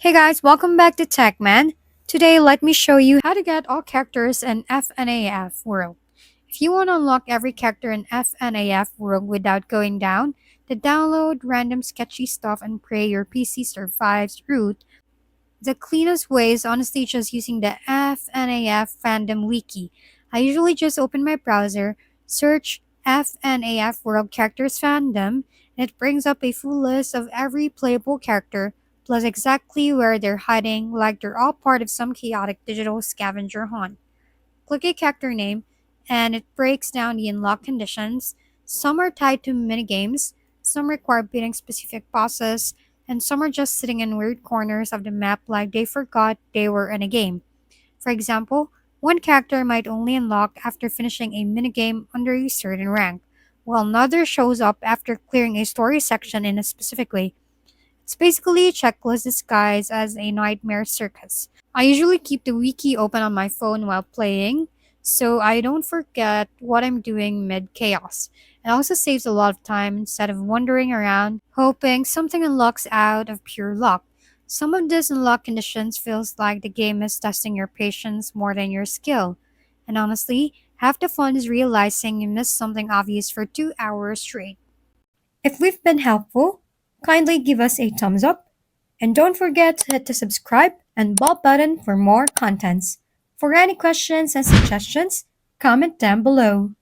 Hey guys, welcome back to TechMan. Today, let me show you how to get all characters in FNAF World. If you want to unlock every character in FNAF World without going down, the download random sketchy stuff and pray your PC survives route, the cleanest way is honestly just using the FNAF fandom wiki. I usually just open my browser, search FNAF World Characters Fandom, and it brings up a full list of every playable character, plus exactly where they're hiding, like they're all part of some chaotic digital scavenger hunt. Click a character name, and it breaks down the unlock conditions. Some are tied to minigames, some require beating specific bosses, and some are just sitting in weird corners of the map like they forgot they were in a game. For example, one character might only unlock after finishing a minigame under a certain rank, while another shows up after clearing a story section in a specific way. It's basically a checklist disguised as a nightmare circus. I usually keep the wiki open on my phone while playing, so I don't forget what I'm doing mid chaos. It also saves a lot of time instead of wandering around hoping something unlocks out of pure luck. Some of these unlock conditions feels like the game is testing your patience more than your skill. And honestly, half the fun is realizing you missed something obvious for 2 hours straight. If we've been helpful, kindly give us a thumbs up and don't forget to hit the subscribe and bell button for more contents. For any questions and suggestions, comment down below.